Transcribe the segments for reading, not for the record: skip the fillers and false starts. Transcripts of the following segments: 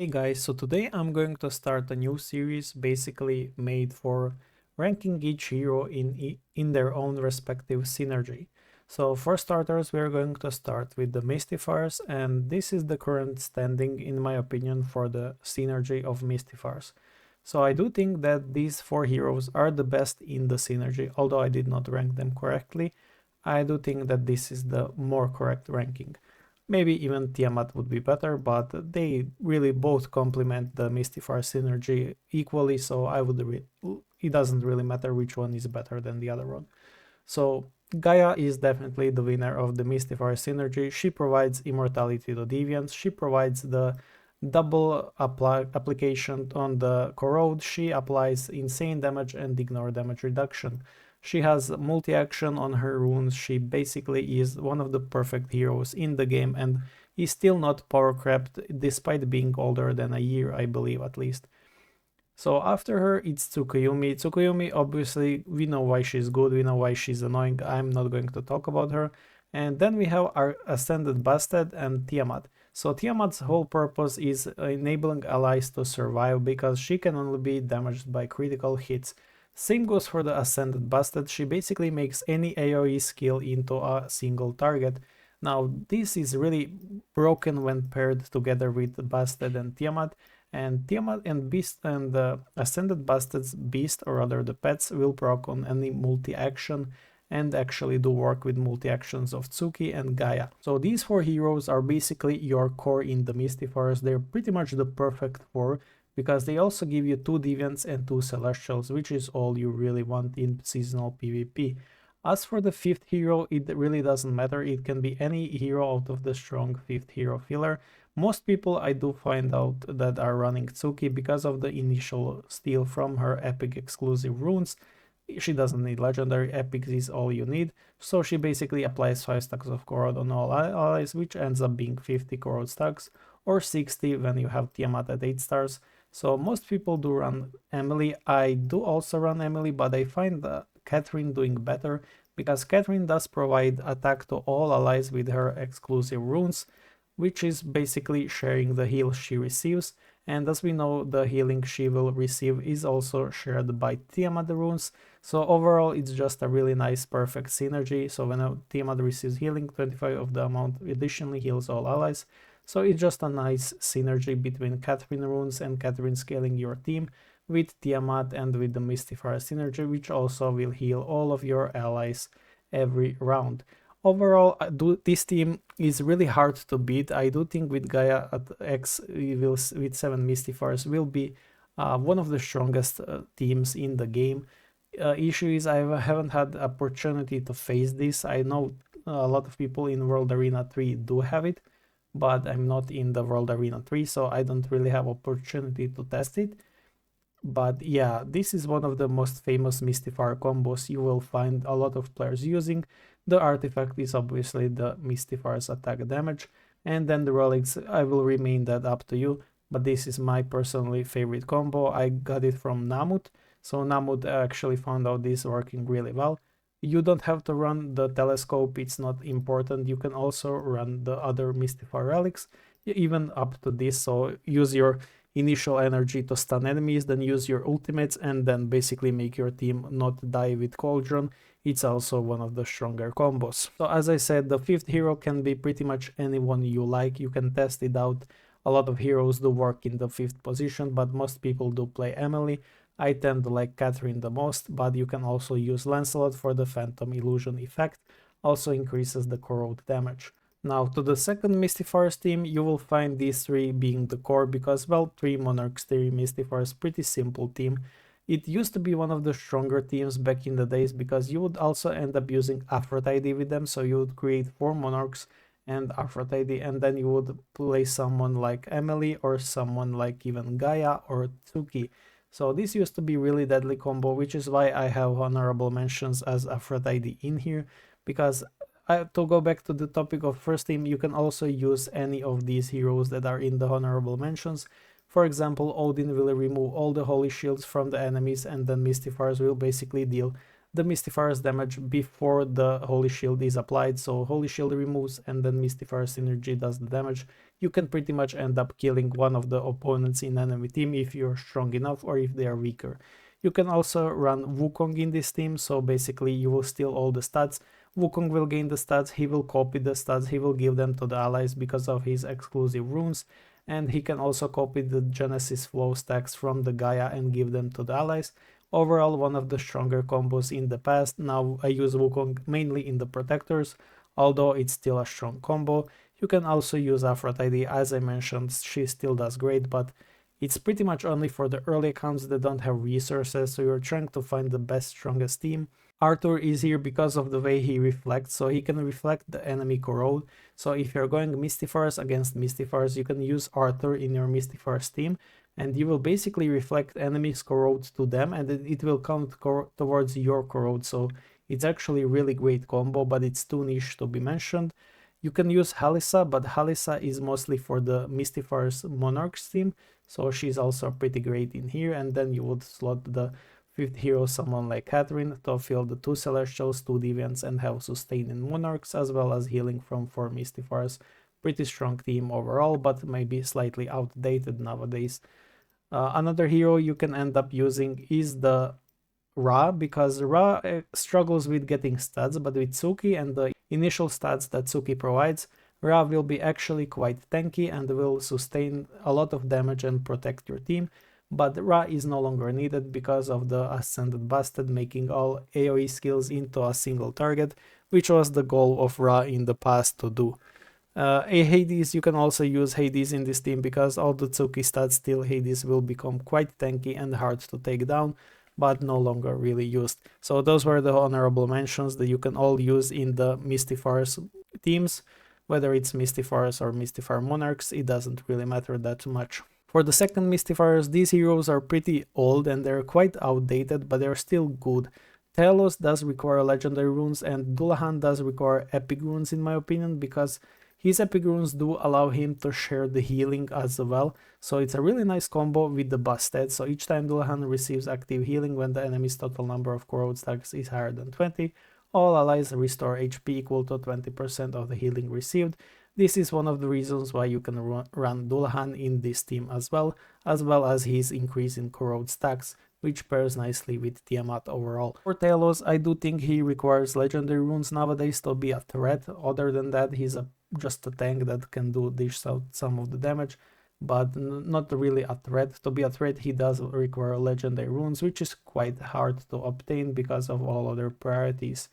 Hey guys, so today I'm going to start a new series basically made for ranking each hero in their own respective synergy. So for starters, we're going to start with the Mystifiers, and this is the current standing in my opinion for the synergy of Mystifiers. So I do think that these four heroes are the best in the synergy, although I did not rank them correctly. I do think that this is the more correct ranking. Maybe even Tiamat would be better, but they really both complement the Mystifier synergy equally, so it doesn't really matter which one is better than the other one. So Gaia is definitely the winner of the Mystifier synergy. She provides immortality to deviants, she provides the double application on the corrode, she applies insane damage and ignore damage reduction. She has multi-action on her runes, she basically is one of the perfect heroes in the game and is still not power crept despite being older than a year, I believe at least. So after her, it's Tsukuyomi. Tsukuyomi, obviously, we know why she's good, we know why she's annoying, I'm not going to talk about her. And then we have our Ascended Bastet and Tiamat. So Tiamat's whole purpose is enabling allies to survive because she can only be damaged by critical hits. Same goes for the Ascended Bastet, she basically makes any AoE skill into a single target. Now this is really broken when paired together with Bastet and Tiamat and Beast and the Ascended Bastet's Beast, or rather the pets, will proc on any multi-action and actually do work with multi-actions of Tsuki and Gaia. So these four heroes are basically your core in the Mystifiers. They're pretty much the perfect four because they also give you 2 Deviants and 2 Celestials, which is all you really want in seasonal PvP. As for the 5th hero, it really doesn't matter, it can be any hero out of the strong 5th hero filler. Most people I do find out that are running Tsuki because of the initial steal from her epic exclusive runes. She doesn't need legendary, epic is all you need, so she basically applies 5 stacks of corrode on all allies, which ends up being 50 corrode stacks, or 60 when you have Tiamat at 8 stars. So most people do run Emily. I do also run Emily, but I find Catherine doing better because Catherine does provide attack to all allies with her exclusive runes, which is basically sharing the heal she receives, and as we know, the healing she will receive is also shared by Tiamat runes, so overall it's just a really nice perfect synergy. So when a Tiamat receives healing, 25 of the amount additionally heals all allies, so it's just a nice synergy between Catherine runes and Catherine scaling your team with Tiamat and with the Mystifier synergy, which also will heal all of your allies every round. Overall, this team is really hard to beat. I do think with Gaia at X with 7 Mystifiers will be one of the strongest teams in the game. Issue is I haven't had the opportunity to face this. I know a lot of people in World Arena 3 do have it, but I'm not in the World Arena 3, so I don't really have opportunity to test it. But yeah, this is one of the most famous Mystifier combos you will find a lot of players using. The artifact is obviously the Mystifier's attack damage, and then the relics, I will remain that up to you, but this is my personally favorite combo. I got it from Namut, so Namut actually found out this working really well. You don't have to run the telescope, it's not important. You can also run the other Mystifier relics, even up to this, so use your initial energy to stun enemies, then use your ultimates, and then basically make your team not die with Cauldron. It's also one of the stronger combos. So as I said, the 5th hero can be pretty much anyone you like. You can test it out. A lot of heroes do work in the 5th position, but most people do play Emily. I tend to like Catherine the most, but you can also use Lancelot for the Phantom Illusion effect. Also increases the corrode damage. Now to the second Mystifiers team, you will find these 3 being the core because, well, 3 Monarchs, 3 Mystifiers, pretty simple team. It used to be one of the stronger teams back in the days because you would also end up using Aphrodite with them, so you would create 4 Monarchs and Aphrodite, and then you would play someone like Emily or someone like even Gaia or Tsuki. So this used to be really deadly combo, which is why I have honorable mentions as Aphrodite in here, because to go back to the topic of first team, you can also use any of these heroes that are in the honorable mentions. For example, Odin will remove all the holy shields from the enemies, and then Mystifiers will basically deal the Mystifier's damage before the Holy Shield is applied. So Holy Shield removes and then Mystifier synergy does the damage. You can pretty much end up killing one of the opponents in enemy team if you're strong enough or if they are weaker. You can also run Wukong in this team, so basically you will steal all the stats. Wukong will gain the stats, he will copy the stats, he will give them to the allies because of his exclusive runes, and he can also copy the Genesis flow stacks from the Gaia and give them to the allies. Overall, one of the stronger combos in the past. Now I use Wukong mainly in the protectors, although it's still a strong combo. You can also use Aphrodite, as I mentioned, she still does great, but it's pretty much only for the early accounts that don't have resources, so you're trying to find the best, strongest team. Arthur is here because of the way he reflects, so he can reflect the enemy corrode. So if you're going Mystifiers against Mystifiers, you can use Arthur in your Mystifiers team, and you will basically reflect enemies' corrode to them, and it will count towards your corrode. So it's actually a really great combo, but it's too niche to be mentioned. You can use Halissa, but Halissa is mostly for the Mystifiers Monarchs team, so she's also pretty great in here. And then you would slot the 5th hero, someone like Catherine, to fill the 2 Celestials, 2 Deviants, and have sustain in Monarchs, as well as healing from 4 Mystifiers. Pretty strong team overall, but maybe slightly outdated nowadays. Another hero you can end up using is the Ra, because Ra struggles with getting stats, but with Tsuki and the initial stats that Tsuki provides, Ra will be actually quite tanky and will sustain a lot of damage and protect your team. But Ra is no longer needed because of the Ascended Busted making all AoE skills into a single target, which was the goal of Ra in the past to do. Hades, you can also use Hades in this team because all the Tsuki stats still Hades will become quite tanky and hard to take down, but no longer really used. So those were the honorable mentions that you can all use in the Mystifiers teams. Whether it's Mystifiers or Mystifier Monarchs, it doesn't really matter that much. For the second Mystifiers, these heroes are pretty old and they're quite outdated, but they're still good. Telos does require legendary runes and Dullahan does require epic runes in my opinion, because his epic runes do allow him to share the healing as well, so it's a really nice combo with the Busted. So each time Dullahan receives active healing when the enemy's total number of corrode stacks is higher than 20, all allies restore HP equal to 20% of the healing received. This is one of the reasons why you can run Dullahan in this team as well as his increase in corrode stacks, which pairs nicely with Tiamat overall. For Telos, I do think he requires legendary runes nowadays to be a threat. Other than that, he's just a tank that can do dish out some of the damage, but not really a threat. To be a threat, he does require legendary runes, which is quite hard to obtain because of all other priorities.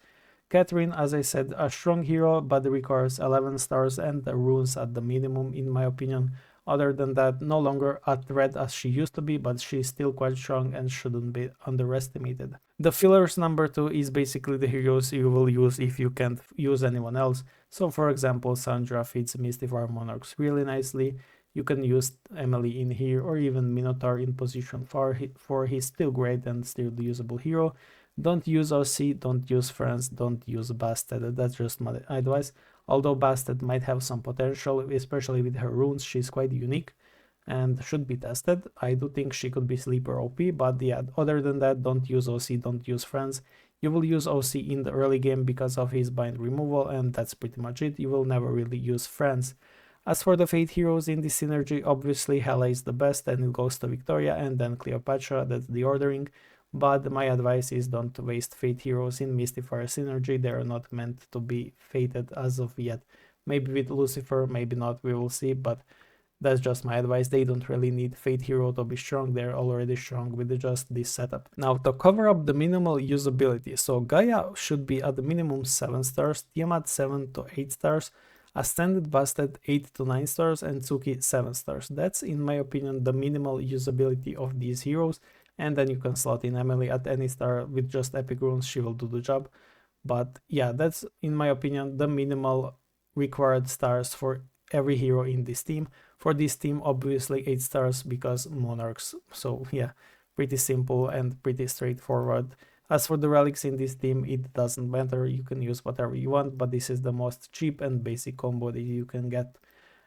Catherine, as I said, a strong hero, but requires 11 stars and the runes at the minimum in my opinion. Other than that, no longer a threat as she used to be, but she's still quite strong and shouldn't be underestimated. The fillers number 2 is basically the heroes you will use if you can't use anyone else. So for example, Sandra fits Mystifier Monarchs really nicely. You can use Emily in here or even Minotaur in position 4, he's still great and still the usable hero. Don't use OC, don't use Friends, don't use Bastet, that's just my advice. Although Bastet might have some potential, especially with her runes, she's quite unique and should be tested. I do think she could be sleeper OP, but yeah, other than that, don't use OC, don't use Friends. You will use OC in the early game because of his bind removal, and that's pretty much it. You will never really use Friends. As for the Fate heroes in this synergy, obviously Hela is the best, and it goes to Victoria and then Cleopatra, that's the ordering. But my advice is don't waste Fate heroes in Mystifier synergy, they are not meant to be fated as of yet. Maybe with Lucifer, maybe not, we will see, but that's just my advice. They don't really need Fate hero to be strong, they're already strong with just this setup. Now to cover up the minimal usability, so Gaia should be at the minimum 7 stars, Tiamat 7 to 8 stars, Ascended Busted 8 to 9 stars, and Tsuki 7 stars. That's in my opinion the minimal usability of these heroes. And then you can slot in Emily at any star with just epic runes, she will do the job. But yeah, that's in my opinion the minimal required stars for every hero in this team. For this team, obviously 8 stars because Monarchs. So yeah, pretty simple and pretty straightforward. As for the relics in this team, it doesn't matter, you can use whatever you want, but this is the most cheap and basic combo that you can get.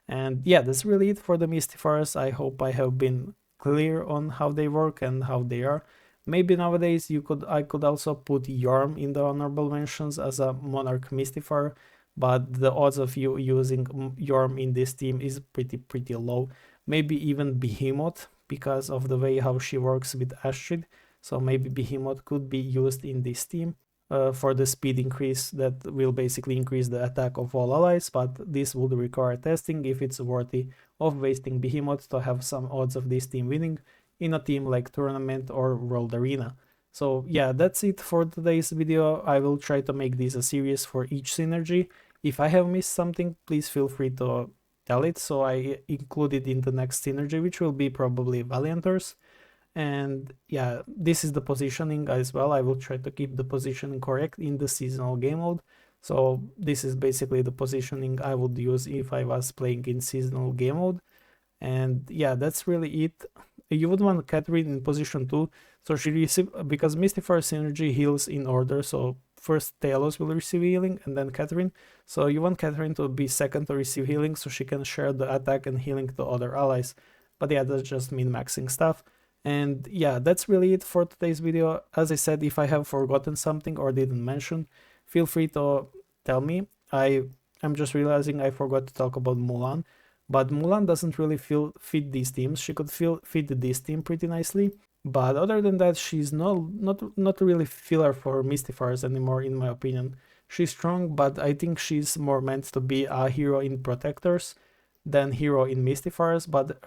And yeah, that's really it for the Mystifiers. I hope I have been clear on how they work and how they are. Maybe nowadays I could also put Yorm in the honorable mentions as a Monarch Mystifier, but the odds of you using Yorm in this team is pretty low. Maybe even Behemoth, because of the way how she works with Astrid. So maybe Behemoth could be used in this team for the speed increase that will basically increase the attack of all allies, but this would require testing if it's worthy of wasting Behemoth to have some odds of this team winning in a team like Tournament or World Arena. So yeah, that's it for today's video. I will try to make this a series for each synergy. If I have missed something, please feel free to tell it so I include it in the next synergy, which will be probably Valianters. And yeah, this is the positioning as well. I will try to keep the positioning correct in the seasonal game mode. So this is basically the positioning I would use if I was playing in seasonal game mode. And yeah, that's really it. You would want Catherine in position 2, so she receive, because Mystifier synergy heals in order, so first Talos will receive healing and then Catherine. So you want Catherine to be second to receive healing so she can share the attack and healing to other allies. But yeah, that's just min-maxing stuff. And yeah, that's really it for today's video. As I said, if I have forgotten something or didn't mention, feel free to tell me. I'm just realizing I forgot to talk about Mulan, but Mulan doesn't really fit these teams. She could fit this team pretty nicely, but other than that, she's not really filler for Mystifiers anymore, in my opinion. She's strong, but I think she's more meant to be a hero in Protectors than hero in Mystifiers. But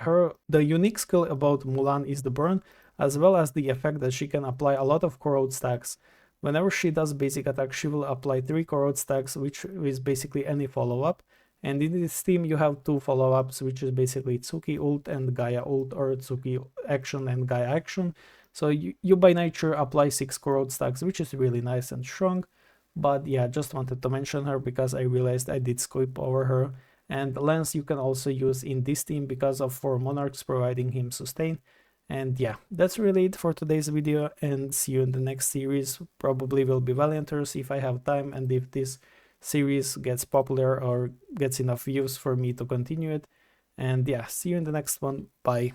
the unique skill about Mulan is the burn, as well as the effect that she can apply a lot of corrode stacks. Whenever she does basic attack, she will apply 3 corrode stacks, which is basically any follow-up. And in this team you have 2 follow-ups, which is basically Tsuki ult and Gaia ult, or Tsuki action and Gaia action. So you by nature apply 6 corrode stacks, which is really nice and strong. But yeah, just wanted to mention her because I realized I did skip over her. And Lance you can also use in this team because of 4 Monarchs providing him sustain. And yeah, that's really it for today's video, and see you in the next series. Probably will be Valianters if I have time and if this series gets popular or gets enough views for me to continue it. And yeah, see you in the next one. Bye.